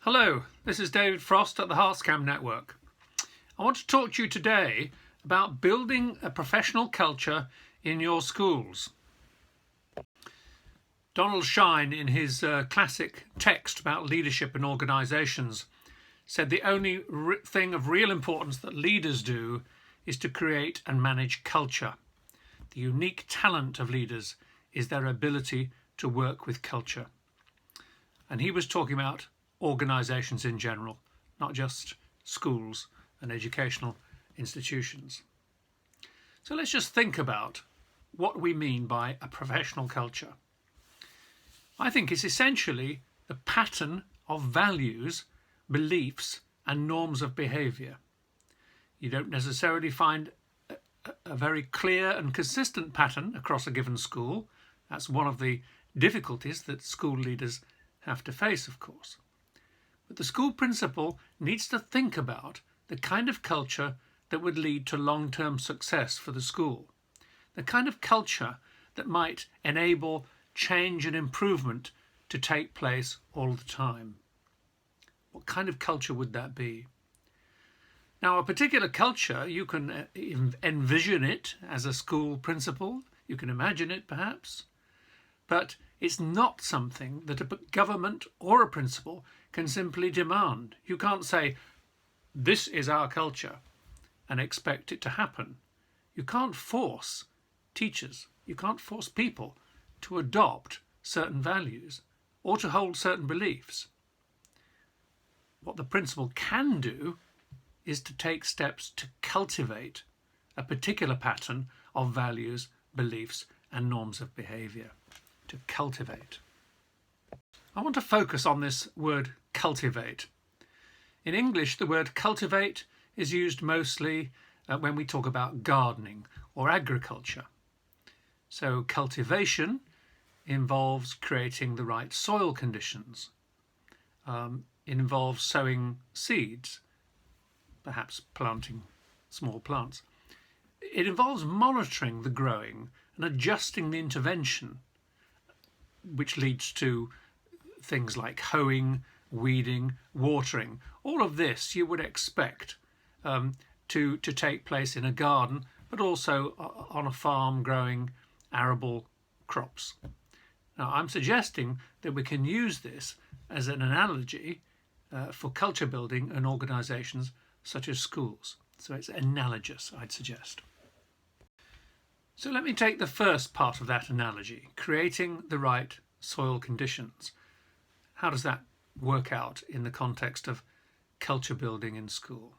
Hello, this is David Frost at the Hearthscam Network. I want to talk to you today about building a professional culture in your schools. Donald Shine, in his classic text about leadership in organisations, said the only thing of real importance that leaders do is to create and manage culture. The unique talent of leaders is their ability to work with culture. And he was talking about organisations in general, not just schools and educational institutions. So let's just think about what we mean by a professional culture. I think it's essentially the pattern of values, beliefs and norms of behaviour. You don't necessarily find a very clear and consistent pattern across a given school. That's one of the difficulties that school leaders have to face, of course. But the school principal needs to think about the kind of culture that would lead to long-term success for the school, the kind of culture that might enable change and improvement to take place all the time. What kind of culture would that be? Now, a particular culture, you can envision it as a school principal, you can imagine it perhaps, but it's not something that a government or a principal can simply demand. You can't say, this is our culture, and expect it to happen. You can't force teachers, you can't force people to adopt certain values or to hold certain beliefs. What the principal can do is to take steps to cultivate a particular pattern of values, beliefs and norms of behaviour. To cultivate. I want to focus on this word cultivate. In English, the word cultivate is used mostly when we talk about gardening or agriculture. So cultivation involves creating the right soil conditions. It involves sowing seeds, perhaps planting small plants. It involves monitoring the growing and adjusting the intervention, which leads to things like hoeing, weeding, watering. All of this you would expect to take place in a garden, but also on a farm growing arable crops. Now, I'm suggesting that we can use this as an analogy for culture building in organisations such as schools. So it's analogous, I'd suggest. So let me take the first part of that analogy, creating the right soil conditions. How does that work out in the context of culture building in school?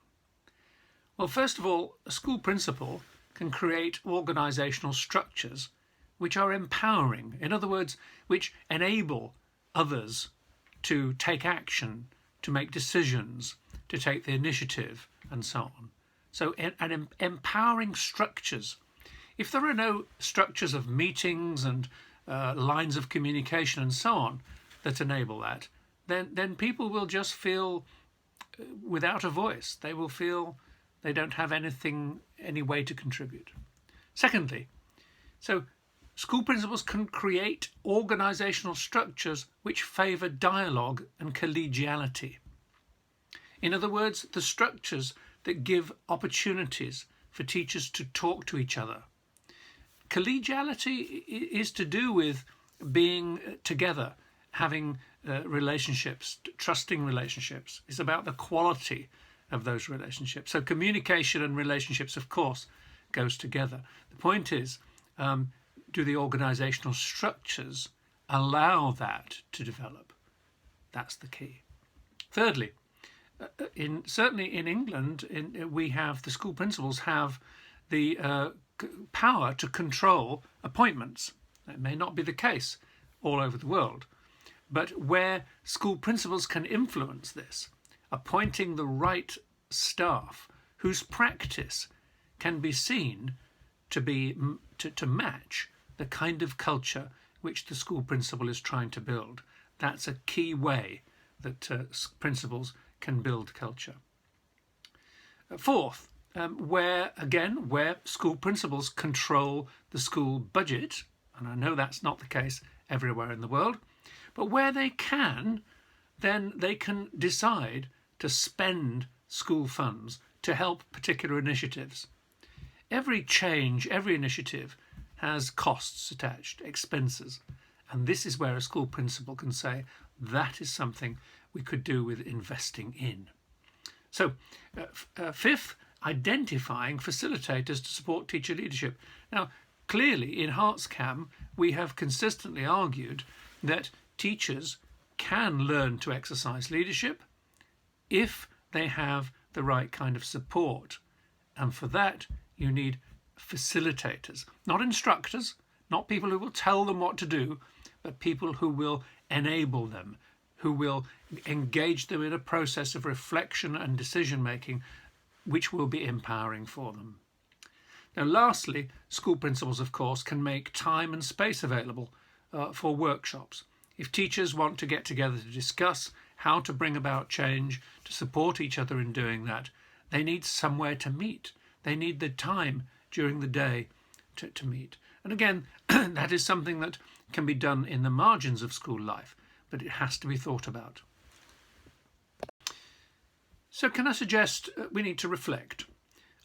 Well, first of all, a school principal can create organisational structures which are empowering, in other words, which enable others to take action, to make decisions, to take the initiative, and so on. So, empowering structures. If there are no structures of meetings and lines of communication and so on that enable that, then people will just feel without a voice. They will feel they don't have any way to contribute. Secondly, so school principals can create organisational structures which favour dialogue and collegiality. In other words, the structures that give opportunities for teachers to talk to each other. Collegiality is to do with being together, having relationships, trusting relationships. It's about the quality of those relationships. So communication and relationships, of course, goes together. The point is, do the organisational structures allow that to develop? That's the key. Thirdly, certainly in England, the school principals have the power to control appointments. That may not be the case all over the world, but where school principals can influence this, appointing the right staff whose practice can be seen to match the kind of culture which the school principal is trying to build. That's a key way that principals can build culture. Fourth, where school principals control the school budget, and I know that's not the case everywhere in the world, but where they can, then they can decide to spend school funds to help particular initiatives. Every change, every initiative has costs attached, expenses, and this is where a school principal can say that is something we could do with investing in. So, fifth, identifying facilitators to support teacher leadership. Now, clearly in HeartsCam, we have consistently argued that teachers can learn to exercise leadership if they have the right kind of support. And for that, you need facilitators, not instructors, not people who will tell them what to do, but people who will enable them, who will engage them in a process of reflection and decision making, which will be empowering for them. Now, lastly, school principals, of course, can make time and space available for workshops. If teachers want to get together to discuss how to bring about change, to support each other in doing that, they need somewhere to meet. They need the time during the day to meet. And again, that is something that can be done in the margins of school life, but it has to be thought about. So can I suggest we need to reflect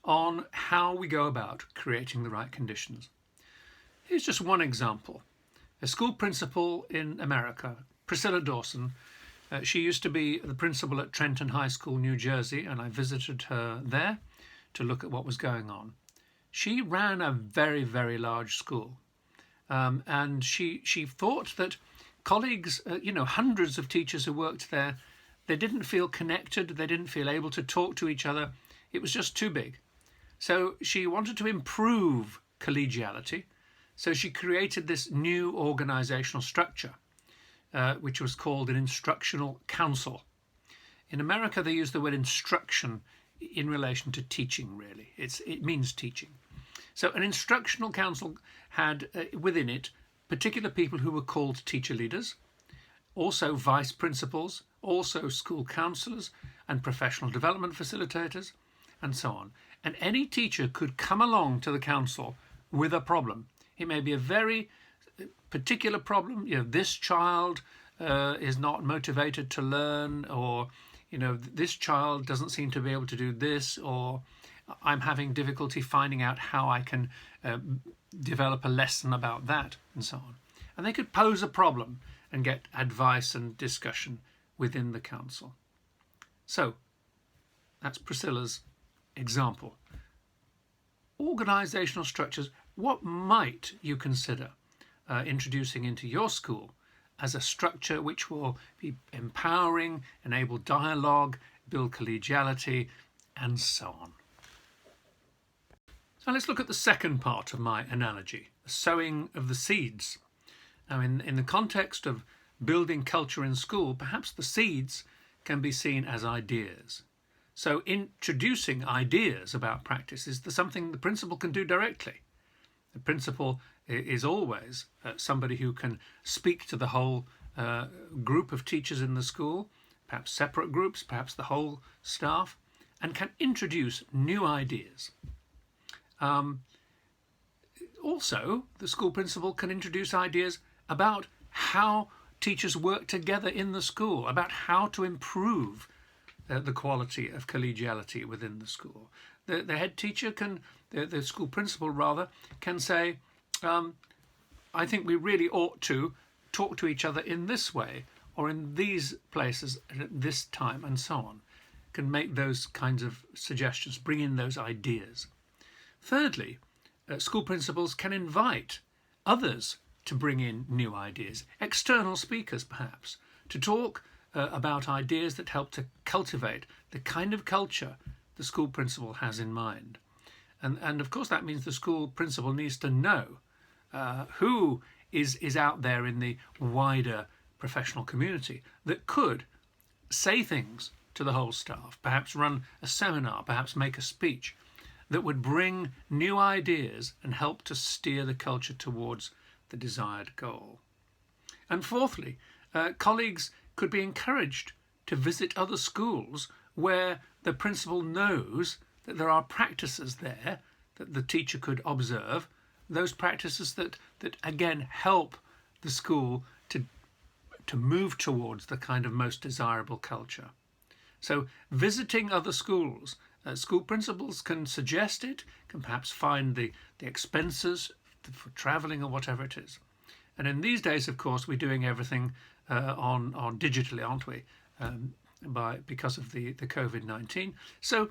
on how we go about creating the right conditions? Here's just one example. A school principal in America, Priscilla Dawson, she used to be the principal at Trenton High School, New Jersey, and I visited her there to look at what was going on. She ran a very, very large school, and she thought that colleagues, hundreds of teachers who worked there, they didn't feel connected, they didn't feel able to talk to each other. It was just too big. So she wanted to improve collegiality, so she created this new organisational structure, which was called an instructional council. In America, they use the word instruction in relation to teaching, really. It means teaching. So an instructional council had within it particular people who were called teacher leaders, also vice principals, also school counsellors and professional development facilitators, and so on. And any teacher could come along to the council with a problem. It may be a very particular problem. This child is not motivated to learn, or this child doesn't seem to be able to do this, or I'm having difficulty finding out how I can develop a lesson about that, and so on. And they could pose a problem and get advice and discussion within the council. So that's Priscilla's example. Organisational structures, what might you consider introducing into your school as a structure which will be empowering, enable dialogue, build collegiality, and so on? So let's look at the second part of my analogy, the sowing of the seeds. Now, in the context of building culture in school, perhaps the seeds can be seen as ideas. So introducing ideas about practice is something the principal can do directly. The principal is always somebody who can speak to the whole group of teachers in the school, perhaps separate groups, perhaps the whole staff, and can introduce new ideas. Also, the school principal can introduce ideas about how teachers work together in the school, about how to improve the quality of collegiality within the school. The head teacher the school principal rather, can say, I think we really ought to talk to each other in this way, or in these places at this time, and so on. Can make those kinds of suggestions, bring in those ideas. Thirdly, school principals can invite others to bring in new ideas, external speakers perhaps, to talk about ideas that help to cultivate the kind of culture the school principal has in mind. And of course that means the school principal needs to know who is out there in the wider professional community that could say things to the whole staff, perhaps run a seminar, perhaps make a speech that would bring new ideas and help to steer the culture towards the desired goal. And fourthly, colleagues could be encouraged to visit other schools where the principal knows that there are practices there that the teacher could observe, those practices that again help the school to to move towards the kind of most desirable culture. So visiting other schools, school principals can suggest it, can perhaps find the expenses for travelling or whatever it is. And in these days, of course, we're doing everything on digitally, aren't we? Because of the COVID-19. So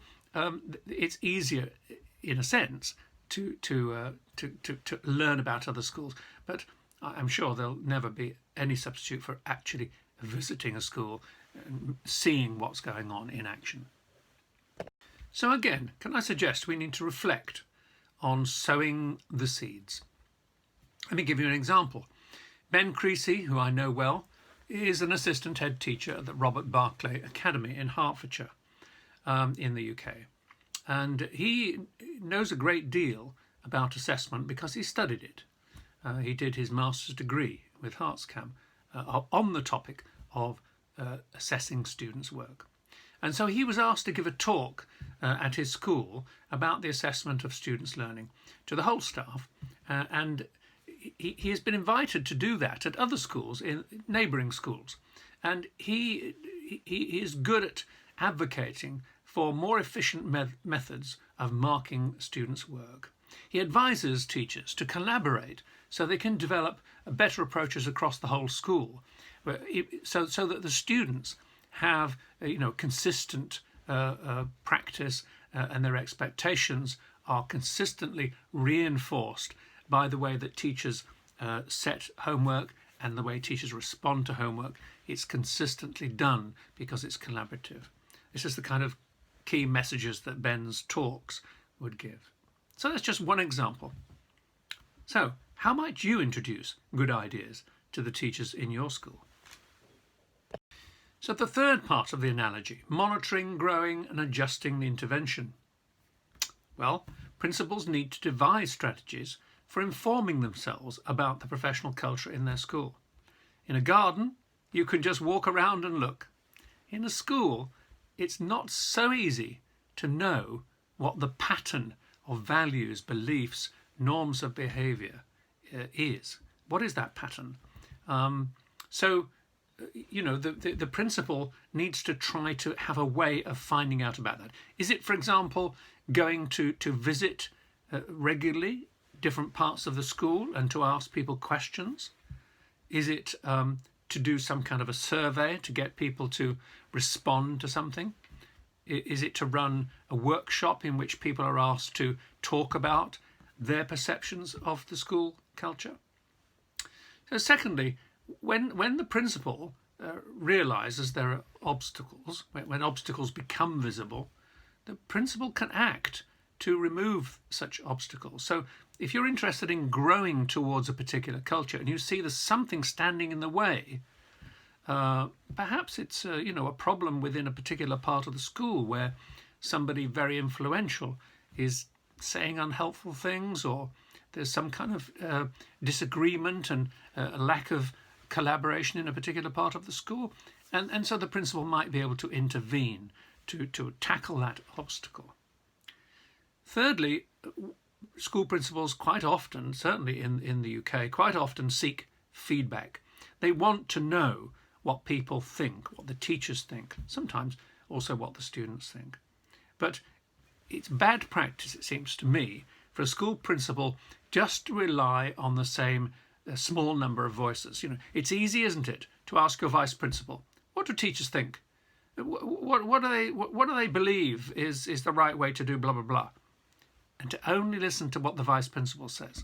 it's easier, in a sense, to learn about other schools. But I'm sure there'll never be any substitute for actually visiting a school and seeing what's going on in action. So again, can I suggest we need to reflect on sowing the seeds? Let me give you an example. Ben Creasy, who I know well, is an assistant head teacher at the Robert Barclay Academy in Hertfordshire, in the UK. And he knows a great deal about assessment because he studied it. He did his master's degree with HeartsCam on the topic of assessing students' work. And so he was asked to give a talk at his school about the assessment of students' learning to the whole staff, and he has been invited to do that at other schools, in neighbouring schools, and he is good at advocating for more efficient methods of marking students' work. He advises teachers to collaborate so they can develop better approaches across the whole school, so that the students have consistent practice and their expectations are consistently reinforced by the way that teachers set homework and the way teachers respond to homework. It's consistently done because it's collaborative. This is the kind of key messages that Ben's talks would give. So that's just one example. So how might you introduce good ideas to the teachers in your school? So the third part of the analogy, monitoring, growing and adjusting the intervention. Well, principals need to devise strategies for informing themselves about the professional culture in their school. In a garden, you can just walk around and look. In a school, it's not so easy to know what the pattern of values, beliefs, norms of behaviour is. What is that pattern? The principal needs to try to have a way of finding out about that. Is it, for example, going to visit regularly different parts of the school and to ask people questions? Is it to do some kind of a survey to get people to respond to something? Is it to run a workshop in which people are asked to talk about their perceptions of the school culture? So secondly, when the principal realises there are obstacles, when obstacles become visible, the principal can act to remove such obstacles. So if you're interested in growing towards a particular culture and you see there's something standing in the way, perhaps it's a problem within a particular part of the school where somebody very influential is saying unhelpful things, or there's some kind of disagreement and a lack of collaboration in a particular part of the school, and so the principal might be able to intervene to tackle that obstacle. Thirdly, school principals quite often, certainly in the UK, quite often seek feedback. They want to know what people think, what the teachers think, sometimes also what the students think. But it's bad practice, it seems to me, for a school principal just to rely on the same small number of voices. It's easy, isn't it, to ask your vice principal, what do teachers think? What do they believe is the right way to do blah, blah, blah? And to only listen to what the vice principal says.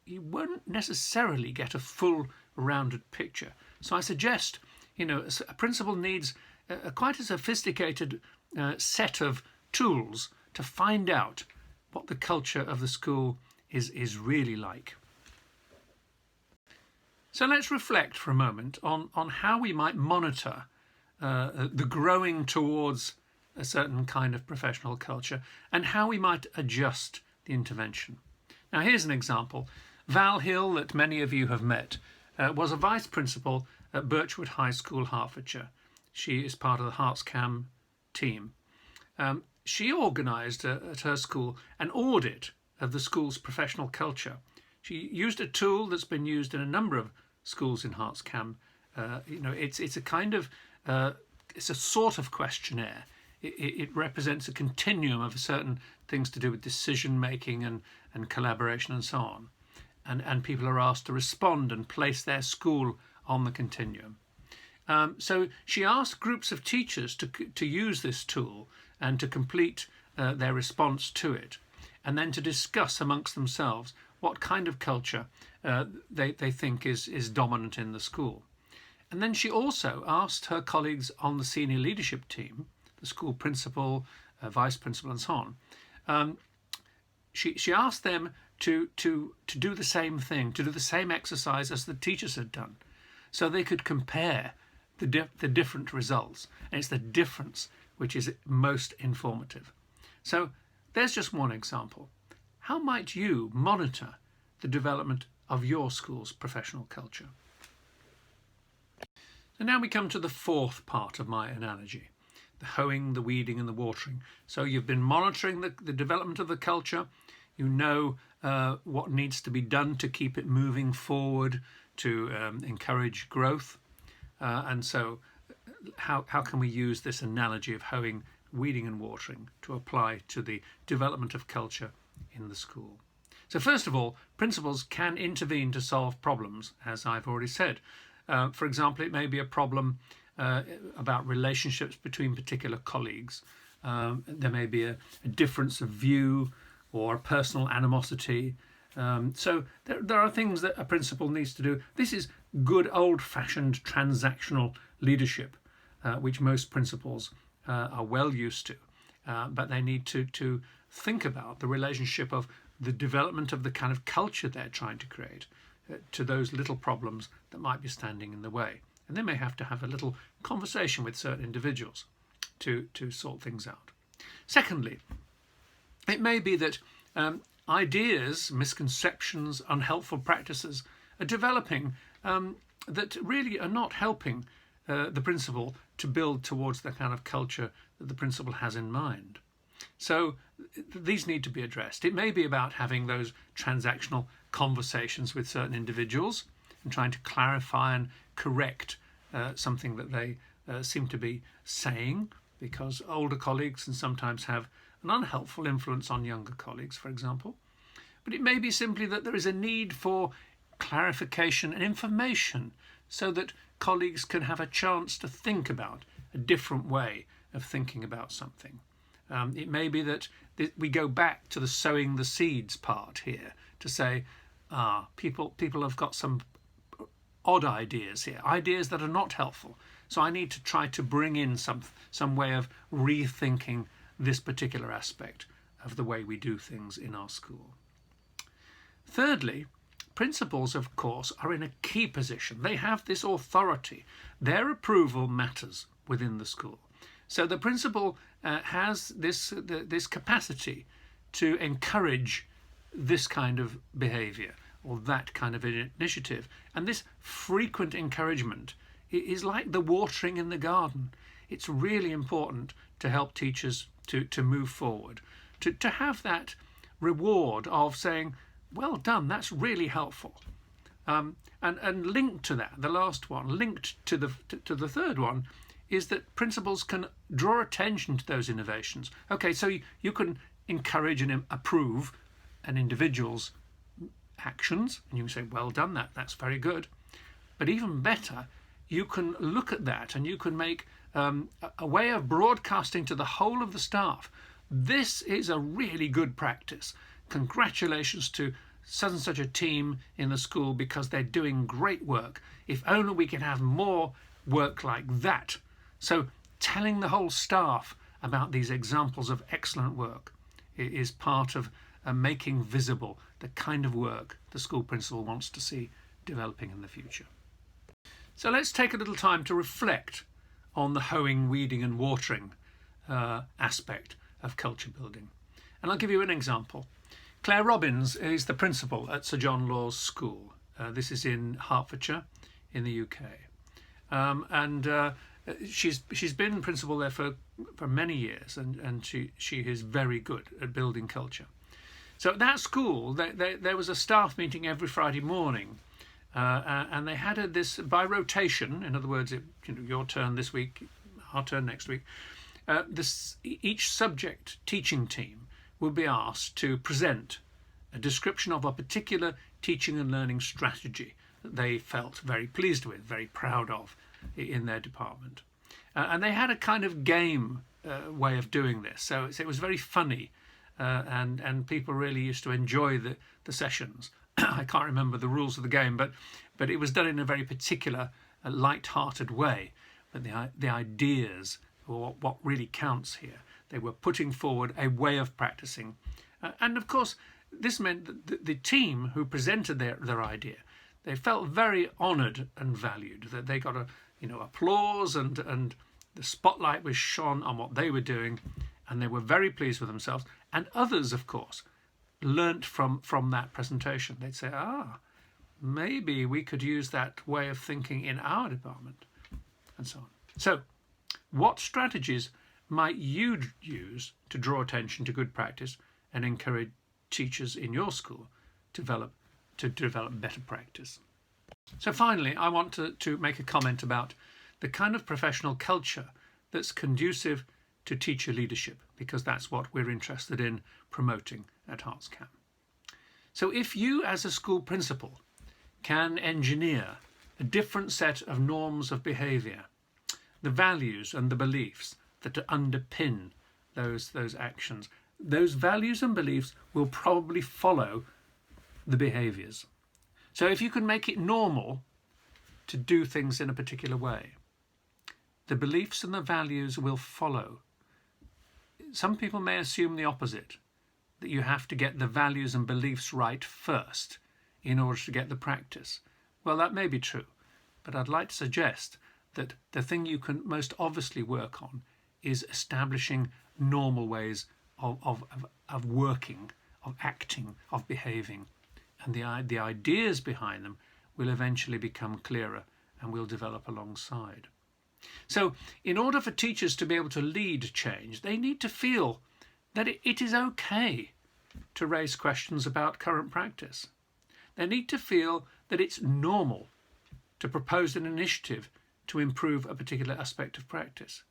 You won't necessarily get a full rounded picture. So I suggest, a principal needs quite a sophisticated set of tools to find out what the culture of the school is really like. So let's reflect for a moment on how we might monitor the growing towards a certain kind of professional culture and how we might adjust the intervention. Now here's an example. Val Hill, that many of you have met, was a vice principal at Birchwood High School, Hertfordshire. She is part of the HeartsCam team. She organised at her school an audit of the school's professional culture. She used a tool that's been used in a number of schools in HeartsCam It's a kind of it's a sort of questionnaire. It represents a continuum of certain things to do with decision making and collaboration and so on. And people are asked to respond and place their school on the continuum. So she asked groups of teachers to use this tool and to complete their response to it, and then to discuss amongst themselves what kind of culture they think is dominant in the school. And then she also asked her colleagues on the senior leadership team, the school principal, vice principal and so on, she asked them to do the same thing, to do the same exercise as the teachers had done, so they could compare the different results. And it's the difference which is most informative. So there's just one example. How might you monitor the development of your school's professional culture? And now we come to the fourth part of my analogy, the hoeing, the weeding and the watering. So you've been monitoring the development of the culture. You know what needs to be done to keep it moving forward, to encourage growth. And so how can we use this analogy of hoeing, weeding and watering to apply to the development of culture in the school? So first of all, principals can intervene to solve problems, as I've already said. For example, it may be a problem about relationships between particular colleagues. There may be a difference of view or a personal animosity. So there are things that a principal needs to do. This is good old-fashioned transactional leadership, which most principals are well used to. But they need to think about the relationship of the development of the kind of culture they're trying to create to those little problems that might be standing in the way. And they may have to have a little conversation with certain individuals to sort things out. Secondly, it may be that ideas, misconceptions, unhelpful practices are developing that really are not helping the principal to build towards the kind of culture that the principal has in mind. So these need to be addressed. It may be about having those transactional conversations with certain individuals and trying to clarify and correct something that they seem to be saying, because older colleagues can sometimes have an unhelpful influence on younger colleagues, for example. But it may be simply that there is a need for clarification and information so that colleagues can have a chance to think about a different way of thinking about something. It may be that we go back to the sowing the seeds part here to say, people have got some odd ideas here, ideas that are not helpful. So I need to try to bring in some way of rethinking this particular aspect of the way we do things in our school. Thirdly, principals, of course, are in a key position. They have this authority. Their approval matters within the school. So the principal has this capacity to encourage this kind of behaviour or that kind of initiative. And this frequent encouragement is like the watering in the garden. It's really important to help teachers to move forward, to have that reward of saying, well done, that's really helpful. And linked to that, the last one, linked to the third one, is that principals can draw attention to those innovations. Okay, so you can encourage and approve an individual's actions, and you can say, well done, that's very good. But even better, you can look at that and you can make a way of broadcasting to the whole of the staff. This is a really good practice. Congratulations to such and such a team in the school because they're doing great work. If only we can have more work like that. So telling the whole staff about these examples of excellent work is part of making visible the kind of work the school principal wants to see developing in the future. So let's take a little time to reflect on the hoeing, weeding and watering aspect of culture building. And I'll give you an example. Claire Robbins is the principal at Sir John Law's School. This is in Hertfordshire in the UK. She's been principal there for many years, and she is very good at building culture. So at that school, there was a staff meeting every Friday morning And they had this by rotation. In other words, your turn this week, our turn next week. Each subject teaching team will be asked to present a description of a particular teaching and learning strategy that they felt very pleased with, very proud of in their department. And they had a kind of game way of doing this, so it was very funny, and people really used to enjoy the sessions. I can't remember the rules of the game, but it was done in a very particular, light-hearted way. But the ideas, or what really counts here, they were putting forward a way of practicing, and of course this meant that the team who presented their idea, they felt very honoured and valued, that they got applause, and the spotlight was shone on what they were doing, and they were very pleased with themselves. And others, of course, learnt from that presentation. They'd say, maybe we could use that way of thinking in our department, and so on. So what strategies might you use to draw attention to good practice and encourage teachers in your school to develop better practice? So finally, I want to make a comment about the kind of professional culture that's conducive to teacher leadership, because that's what we're interested in promoting at HeartsCam. So if you as a school principal can engineer a different set of norms of behaviour, the values and the beliefs that underpin those actions, those values and beliefs will probably follow the behaviours. So if you can make it normal to do things in a particular way, the beliefs and the values will follow. Some people may assume the opposite, that you have to get the values and beliefs right first in order to get the practice. Well, that may be true, but I'd like to suggest that the thing you can most obviously work on is establishing normal ways of working, of acting, of behaving, and the ideas behind them will eventually become clearer and will develop alongside. So in order for teachers to be able to lead change, they need to feel that it is okay to raise questions about current practice. They need to feel that it's normal to propose an initiative to improve a particular aspect of practice.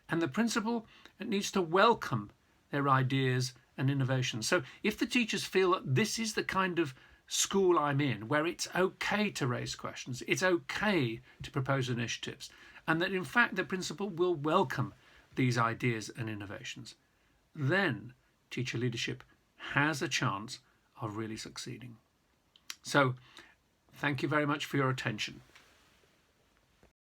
And the principal needs to welcome their ideas and innovations. So if the teachers feel that this is the kind of school I'm in, where it's okay to raise questions, it's okay to propose initiatives, and that in fact the principal will welcome these ideas and innovations, then teacher leadership has a chance of really succeeding. So thank you very much for your attention.